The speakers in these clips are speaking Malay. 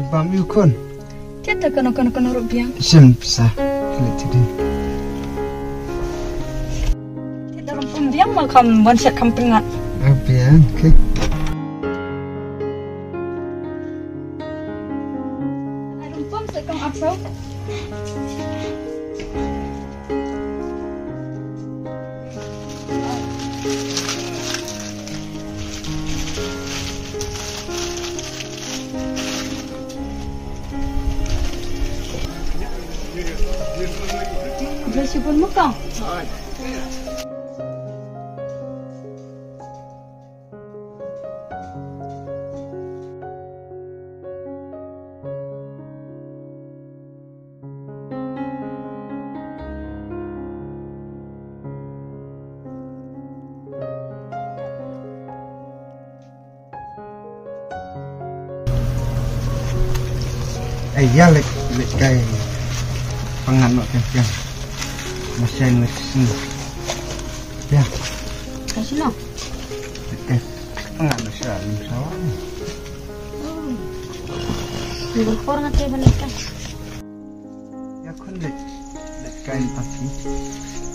bam yu kon. Tiada kono rupiah. Sim bisa. Lihat jadi. Tiada rumpun biang makam bonset kampingat. Biang, oke. Rumpun sekong apa? Bersih pun muka. Ya lek kayak penganut kan. Masih ngesin. Ya. Kasih no. Penganut salim sawan. Nunggu orang nanti balikan. Ya kon lek kain pasti.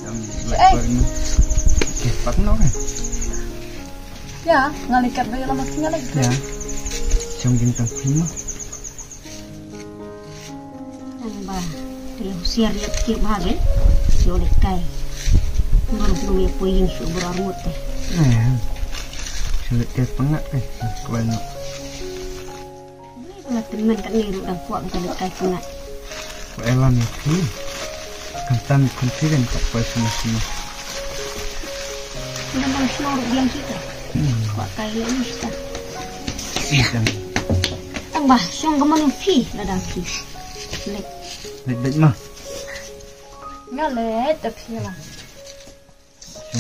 Yang lek ini. Cepat no kan. Ya, ngalikat bayi lama tinggal lagi. Ya. Jom bintang 5. Siar lihat kiri bahagia, si oleh kai, baru belum ya poin si berarmut teh. Sulit dia pengak banyak. Ini kalau teman kan niru dan kuat kalau kai pengak. Elam itu, kantan confident tak kuat semua. Sudah manusia orang biang kita, kuat kai ini kita. Sidang. Tambah, siang kemana pi ladang pi. Lek mah. Ngalet tapi lah.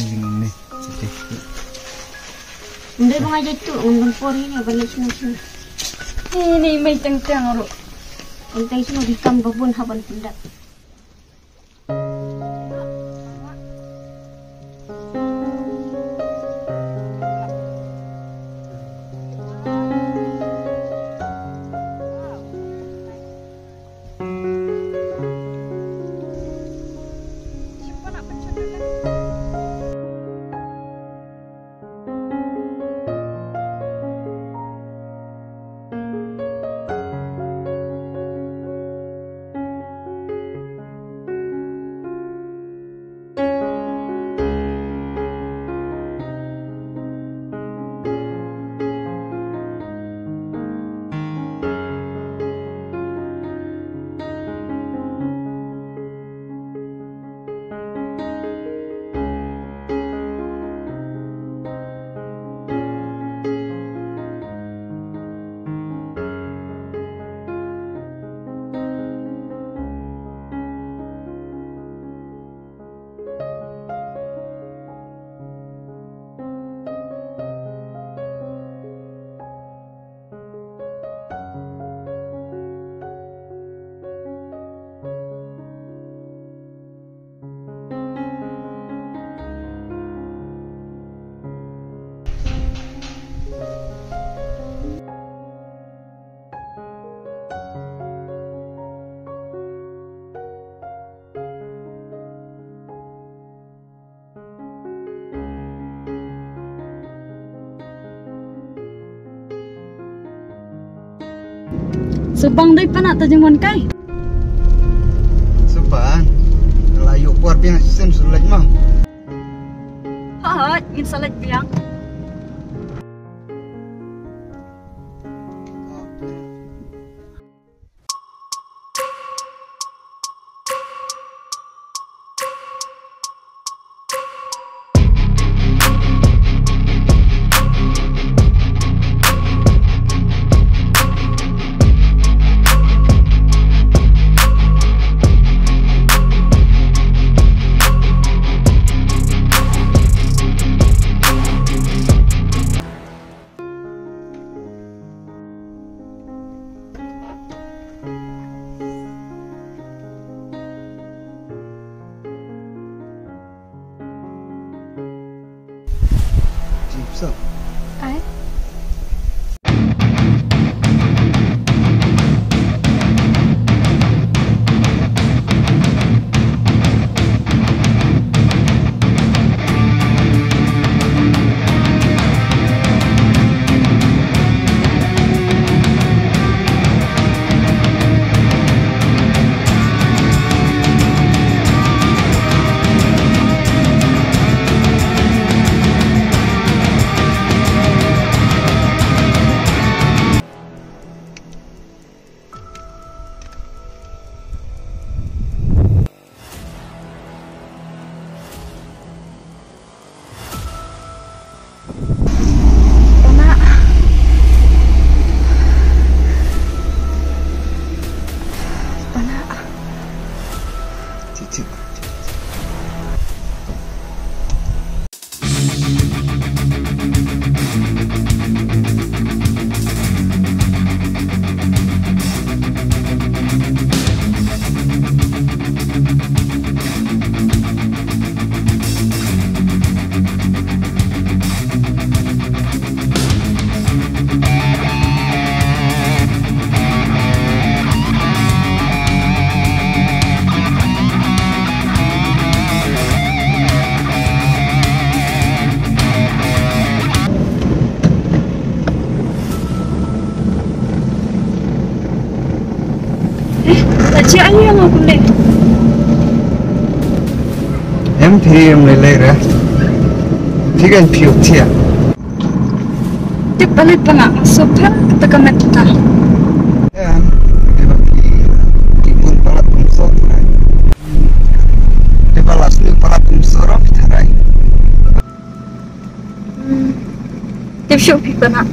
Ini. Udah bang aja tu, undang pori ni balik sini. Ini mai teng-teng ro. Entah itu di kampung pun haban pendak. Subang dari pana tajaman kai. Subang. Layu kuar piang sen sulit mah. Ha, ingin salat biang. So. Ai. Lagi ayo yang aku deh. Em thì em lấy ra thì cái phiếu thiệt Di balik pengak sopan kita kemeta. em thì bác thì pun pala tum so thay thì pala sni pala tum so rap thay Di show pi pengak.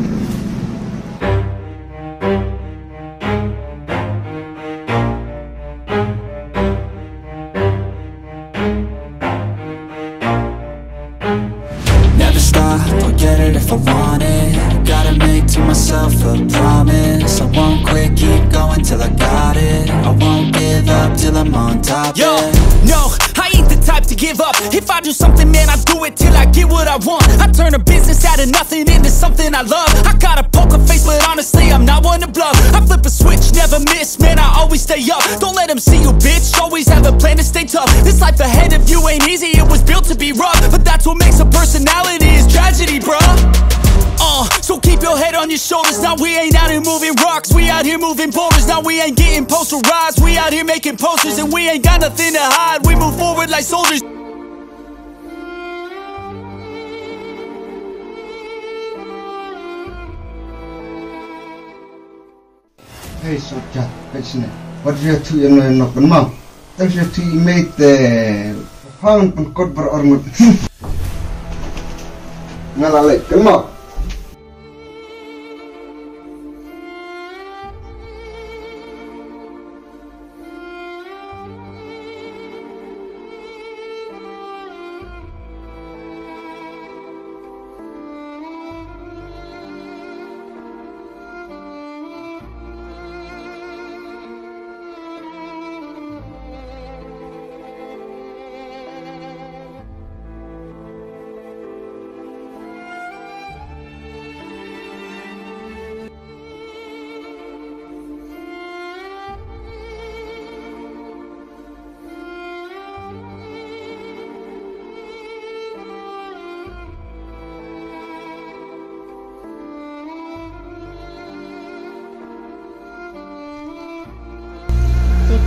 Never stop, I'll get it if I want it. Gotta make to myself a promise. I won't quit, keep going till I got it. I won't give up till I'm on top. Yo, yeah. no, I ain't the type to give up. If I do something, man, I do it till I get what I want. I turn a business out of nothing into something I love. I got a poker face, but honestly, I'm not one to bluff. I flip a switch, never miss, man, I always stay up. Don't let them see you, bitch, always have a plan to stay tough. This life ahead of you ain't easy, it was built to be rough. But that's what makes a personality, is tragedy, bruh. So keep your head on your shoulders. Now we ain't out here moving rocks, we out here moving boulders. Now we ain't getting posterized, we out here making posters. And we ain't got nothing to hide, we move forward like soldiers. hey sochat pechne what you to you know no kan mau thanks you to made the found pun kod berormut ngalalek kan mau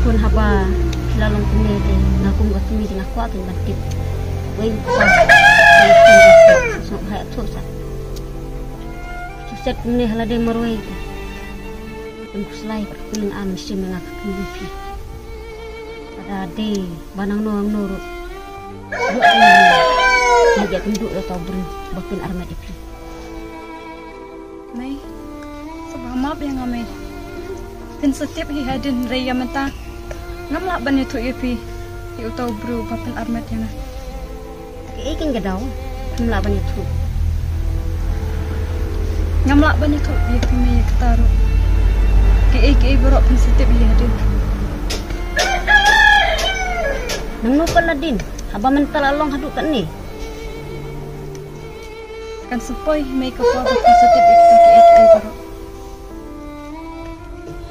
Kun haba lalong kumete na kung atumi na kwa kin batip weng kwa so ha to sa set ne halade marway kun kuslai kun am sim na kumpi ada de banang no nuru ni ja tunduk atau beri bakin arma dipi Mai, sebab maaf yang kami. Tin setiap hihadin raya menta. Ngamla banyak tu ipi, iu tahu bro papan armet yang. Ikin gadau, ngamla banyak tu. Ngamla banyak tu ipi me ketaru. Ke berok tin setiap hihadin. Nang no paladin, haba mental along haduk kan ni. Kan supaya me kapal tin setiap ke berok.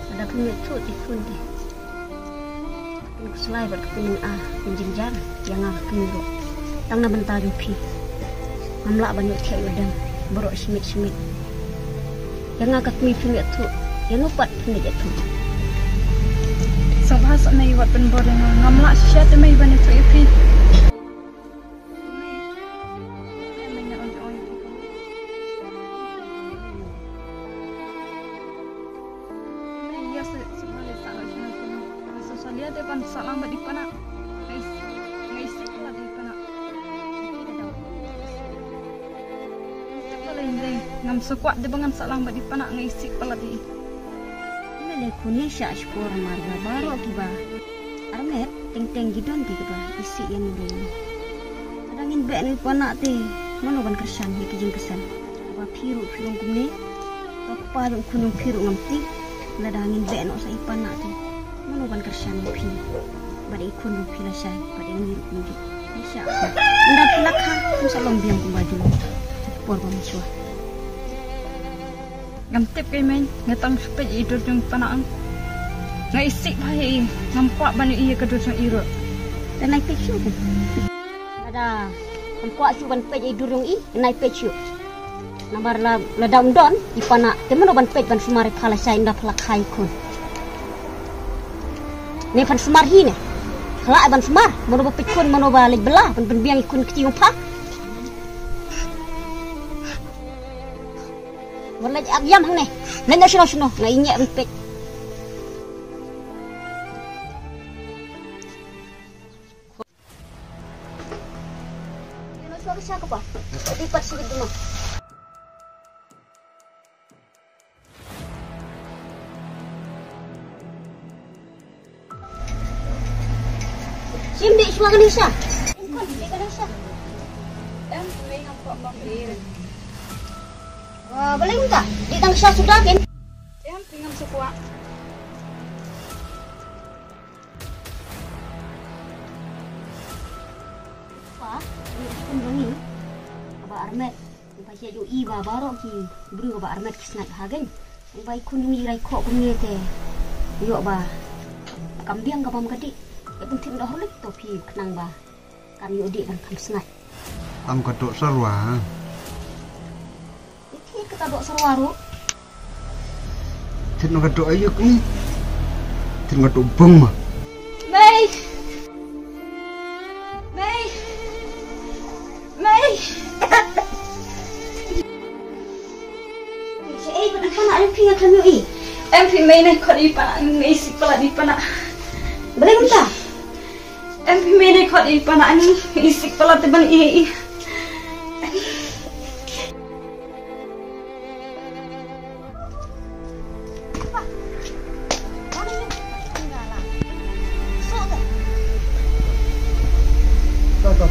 Ada punya tu ikun deh. Selai berkepening menjenjar yang kemiro tang na bentar pi mamla banyak tiap udang borok simit yang agak mi pi tu yang upat pi tu Sabah mai wat pen boreng ngamla syat mai banyak tu ipi Dia depan salam di pana, guys, lah di pana. Kalau ini ngam sekuat di bangan salam di pana ngisi pala di. Ini lekunya syak syukur marga baru kiba. Armet teng gidon kiba isi yang nurun. Kadangin be ni pana te, mana ban kersan ni kijing kesan. Ba piru kumne, apa kunung piru ngamti, ladangin be no sa ipana te. Mana ban kersan pi pada ikun pi la sai pada ni kunjuk insya Allah pelakha salom biang kumbaju por pamiswa Ngam tip kay main ngatang supaya idur jung panang ngaisik bahai nampak banyak iya kedua jung iro dan naik pecu ada nampak su ban pej idur jung i naik pecu nambar la daun don ipana temen ban pej ban sumare phala sai nda pelakha ikun Ni pan semar hi ne. Kala ban semar, mono pikun mono balik belah pan biang ikun kecium pak. Warna agyam hang ne. Nenda sino ngai nyek ripek. Ini suara siapa pak? Lipat sikit dulu. Simbi semua Indonesia. Bukan di Indonesia. Em may nampak mampir. Wah, boleh enggak? Di Indonesia sudah kan? Em pingam sukuak. Pak, ini Aba Armet. Baca jo iba barok ki. Bru Aba Armet kisnat hagen. Bai kunungi rai kok kunni te. Yo ba. Kambiang ka pam kadi. Penting dah holik topi kenang ba. Kan yo dik kan kisnat. Am kedok sarwa. Iki kita dok sarwaru. Tin kedok ayo ni. Tin kedok beng mah. May. May. May. Eh, kenapa nak lempi yang kami i? Em phi may này khot đi pana ngai si pala di pana. Boleh minta? Em phi may này khot di pana ni isi pala te ban i.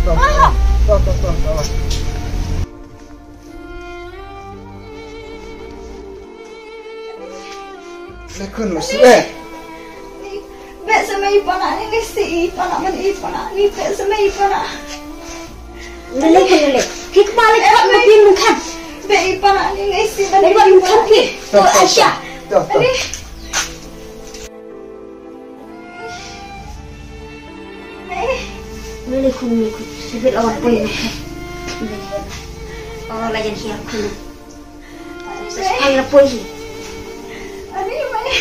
Stop. Lekun masuk Be samay pana ni si pana man i pana ni be samay pana. Lele. Kik balik kat mobil mukan. Be i pana ni si ban Lele balik mukan ki. Stop. Lele kun sibit awak pun. Oh, lajan siap kun. Sekarang lapoi. Ani may.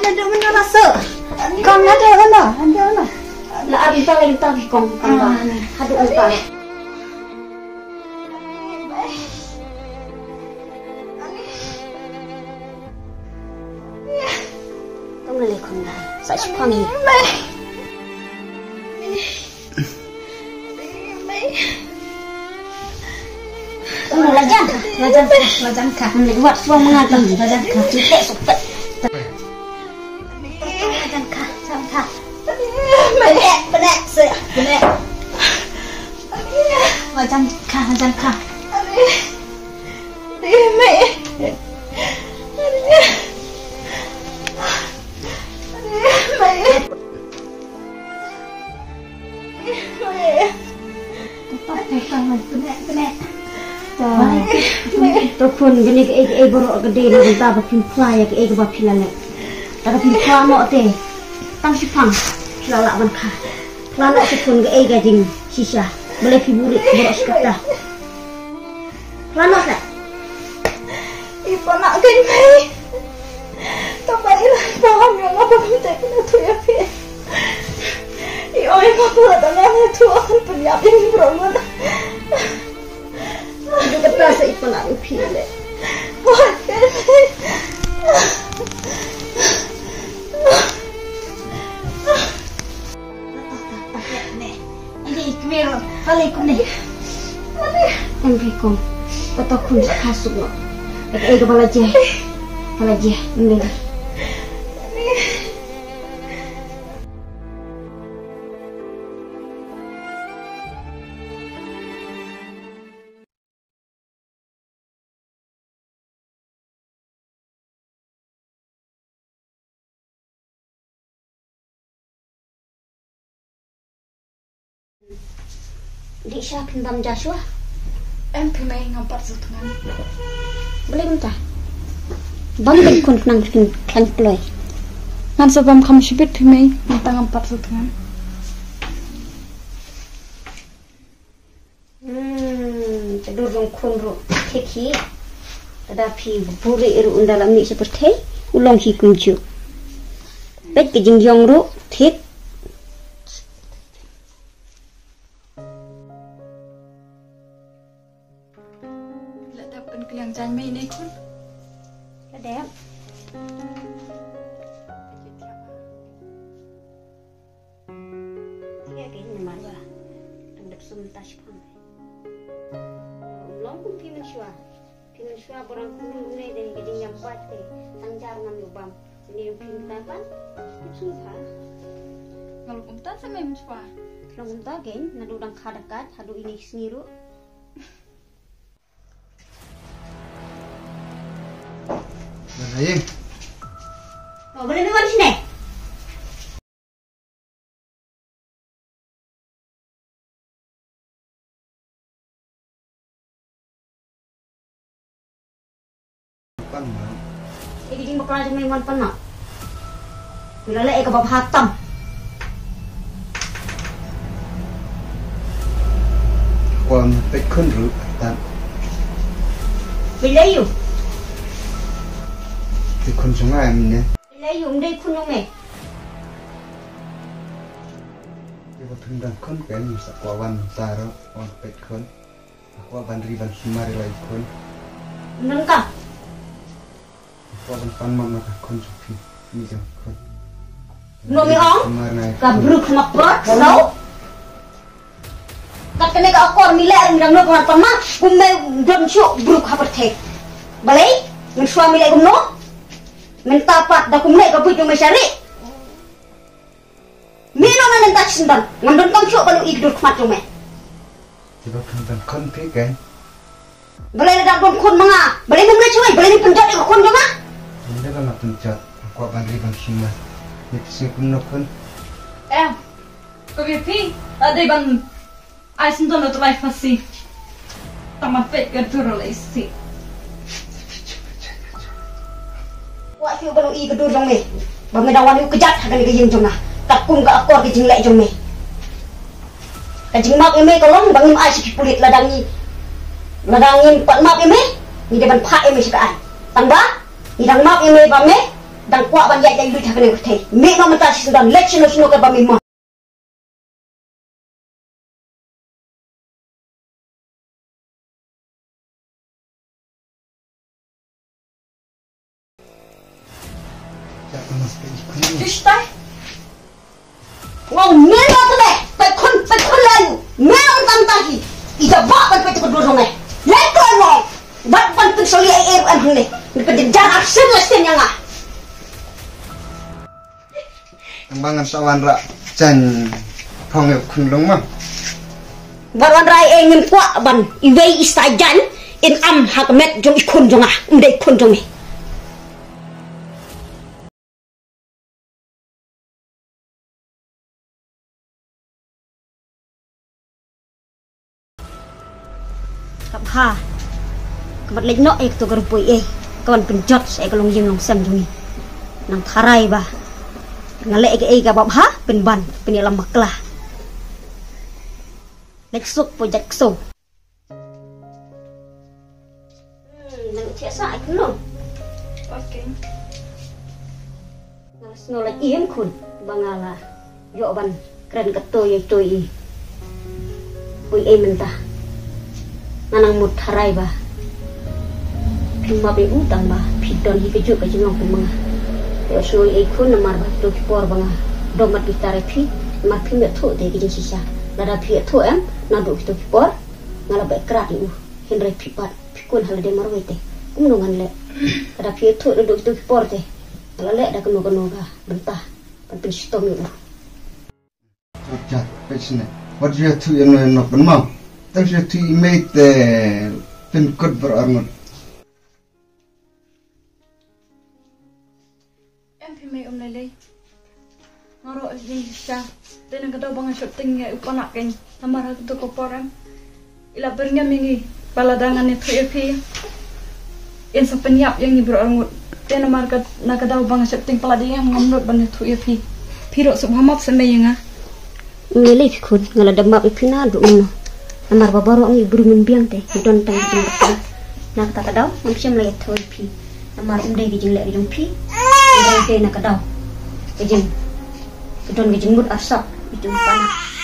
Ada mana rasa? Kong ada mana? Lah abi tak lagi tak kong ba. Hadu upa. Tong lele kun lah. Sa sepang ni. Lajan kah. Buat suang mengatam. Lajan kah. Citek supet. Lajan kah. Samkah. Benek. Lajan kah. Benek. Topun gini ke borok gede nak entah bapin fly ke bapilan ni. Tapi pin fly mak teh. Tang sipang. Lalak banka. Lalak topun ke gajing sisa. Boleh fiburi borok sekata. Lalak tak? Ipa nak kan mai. Tampak ilah paham yang apa minta kena tu ya pi. Oi apa tak nak tu akan penyiap yang berobat. Dia kata saya ipa nak rupi le. Wah, kan. Ini kemero. Assalamualaikum. Betul kun kasut no. Kepala je. Ini. Di siya pinbam Joshua. Em phi may ngampat sutungan. Boleh minta. Bang kun nang kan ploy. Ngan sebab kamu sibit phi may nang ngampat sutungan. Tedur dong kun ro keki. Tetapi buri iru dalam mi seperti ulong hi kunju. Bết cái dinh dòng rũ thiết. Lại tập bên cái chanh mì này con. Nó đẹp. Cái này mà bà đang đập sum touch phong. Long cũng phi mình xóa barang cũng này để cái dinh nhằm quát thế tăng jar ngam lubang. Ini phi mình ta pan. Sum tha. Kalau kumta sa may muspa. Long kumta gen nadudang kadakat hadu ini sendiri. Ayeng. Oh, boleh dengar sini. Pan mah. Ini ding bakal aja memang penak. Bila lek ke bab hatam. Quan pe khun ru tan. Bila you. Thì khun sungai mình nè. Bila you ndai kun yang me. Thì vào thung đằng khun cái mình sẽ qua ban ta đó quan pe khun. Qua ban riban sumari lai khun. Nangka. Qua ban pan mama khun suki. Ni jam khun. No me ong. Sumari nai. Kabruk mak prot. Tahu? Kat kene ka akor milek ndang no kan pama. Gumme dom syuk bruk haper the. Balai? Min suami lek gumno. Min tapat da kumne ka bujuk mesyari. Mino nan tak sendan. Ngandon kam syuk balu igdur kmat jume. Thì vào thung đằng khun pe cái. Balai dak don kun manga. Balai mumle cuy. Balai ni penjat ik kun joma. Ini kan nak pencet. Qua ban riban sumari. Ni sih kun no khun. Em. Có việc phi. Ở đây bằng ai xin tôi nói tụi bay phát xì. Tao mặt vệ gần tôi rồi lấy xì. Wa fiu balu igdur jome. Ba me dawan yu kejat hagan ke jing joma. Tak kum ka akor ke jing lek jome. Ka jing mak eme tolong bangim ai sikit kulit ladangin pat mak eme ni deban pha eme sikaan. Tangba ni dang mak eme ba me dang kwa ban yai lu hagan ke thei. Me ma mata sindan lek sino ka ba me ma. Chắc là nó pe khun. Fish tay. Wow, melo tu le. Pe khun layu. Melo tam tahi. Ija ba ban pe tu jome. Lek ko no. Bat ban tu soli ai an hne. Ni pe jar action la sten yang ah. Tambangan sawan ra chan phong ngep khun long ma. Baruan rai ngin kwa ban iwei istajan in am hakmet jong ikun jonga ndai kun jongi. Kapha. Kamat lek no ek to garpoi kawan penjot saya kalong jing long sam jongi. Nang tharai ba. Ngalek ke ka bab ha pen ban pen lam maklah. Lek suk pojak so. Nang cia sa ik no. Okay. Ngalas no lek iem kun bangala. Yo ban kren ketoy toy. Pui mentah. Nanang mut harai ba. Pima be utang ba. Pidon hi kejuk ka jingong pemanga. Yo sui ai kun namar ba to por banga. Domat bitare phi mar phi me tho de ki sisa. Lada phi tho em na do to por ngala ba krat u. Henry phi pat phi kun hal de mar wete. Ngan le. Lada phi tho do to por te. Lala le da kono ga bentah. Pan pin stom u. Chat pe sine. What you to no pan ma. Tang you to mate the pin kod ber arnot. Em phi mày om lele. Ngaro ni sa. Tenang kadaw bang shooting nga upanak ken. Namara to ko poram. Ila bernya mingi baladangan itu epi. Yang sepenyap yang ni berangut. Tenang market nakadaw bang shooting paladi yang ngamnot ban itu epi. Piro subhamap semayanga. Ngeli kun ngala damap ipina du no. Namar babaro ang ibrumin biang te don tang jing bakal. Nak ta kadaw am syam lay thoi pi. Namar umdai gi jing lay jong pi. Dai te nak kadaw. Kejeng. Kedon kejeng mut asap itu panas.